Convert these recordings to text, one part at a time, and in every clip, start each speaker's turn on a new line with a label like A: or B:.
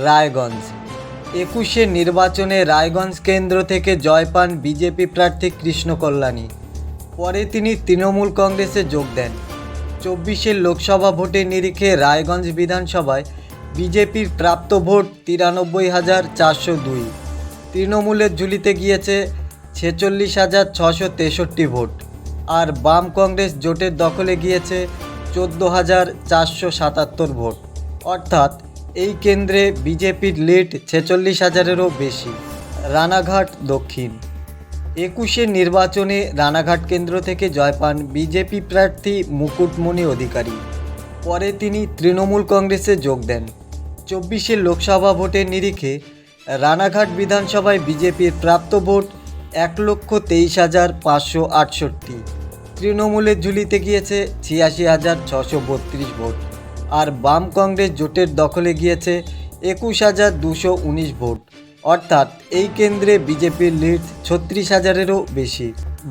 A: রায়গঞ্জ। ২১-এর নির্বাচনে রায়গঞ্জ কেন্দ্র থেকে জয় পান বিজেপি প্রার্থী কৃষ্ণ কল্যাণী। পরে তিনি তৃণমূল কংগ্রেসে যোগ দেন। ২৪-এর লোকসভা ভোটের নিরিখে রায়গঞ্জ বিধানসভায় বিজেপির প্রাপ্ত ভোট ৯৩,৪০২। তৃণমূলের ঝুলিতে গিয়েছে ৪৬,৬৬৩ ভোট, আর বাম কংগ্রেস জোটের দখলে গিয়েছে ১৪,৪৭৭ ভোট। অর্থাৎ এই কেন্দ্রে বিজেপির লিড ৪৬,০০০-এরও বেশি। রানাঘাট দক্ষিণ। ২১-এর নির্বাচনে রানাঘাট কেন্দ্র থেকে জয় পান বিজেপি প্রার্থী মুকুটমণি অধিকারী। পরে তিনি তৃণমূল কংগ্রেসে যোগ দেন। ২৪-এর লোকসভা ভোটের নিরিখে রানাঘাট বিধানসভায় বিজেপির প্রাপ্ত ভোট ১,২৩,৫৬৮। তৃণমূলের ঝুলিতে গিয়েছে ৮৬,৬৩২ ভোট, আর বাম কংগ্রেস জোটের দখলে গিয়েছে ২১,২১৯ ভোট। অর্থাৎ এই কেন্দ্রে বিজেপির লিড ৩৬,০০০-এরও বেশি।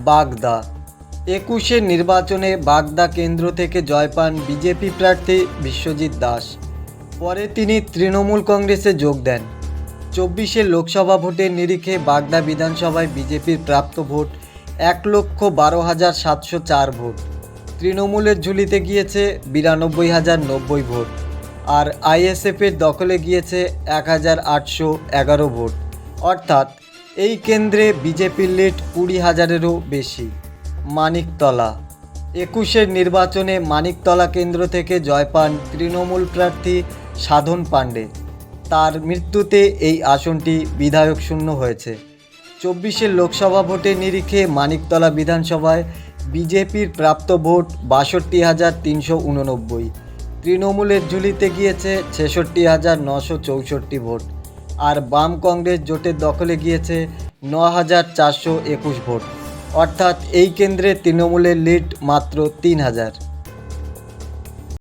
A: বাগদা। ২১-এর নির্বাচনে বাগদা কেন্দ্র থেকে জয় পান বিজেপি প্রার্থী বিশ্বজিৎ দাস। পরে তিনি তৃণমূল কংগ্রেসে যোগ দেন। ২৪-এর লোকসভা ভোটের নিরিখে বাগদা বিধানসভায় বিজেপির প্রাপ্ত ভোট ১,১২,৭০৪ ভোট। তৃণমূলের ঝুলিতে গিয়েছে ৯২,০৯০ ভোট, আর আইএসএফের দখলে গিয়েছে ১,৮১১ ভোট। অর্থাৎ এই কেন্দ্রে বিজেপির লিড ২০,০০০-এরও বেশি। মানিকতলা। ২১-এর নির্বাচনে মানিকতলা কেন্দ্র থেকে জয় পান তৃণমূল প্রার্থী সাধন পাণ্ডে। তার মৃত্যুতে এই আসনটি বিধায়ক শূন্য হয়েছে। ২৪-এর লোকসভা ভোটের নিরিখে মানিকতলা বিধানসভায় বিজেপির প্রাপ্ত ভোট ৬২,৩৮৯। তৃণমূলের ঝুলিতে গিয়েছে ৬৬,৯৬৪ ভোট, আর বাম কংগ্রেস জোটের দখলে গিয়েছে ৯,৪২১ ভোট। অর্থাৎ এই কেন্দ্রে তৃণমূলের লিড মাত্র ৩,০০০।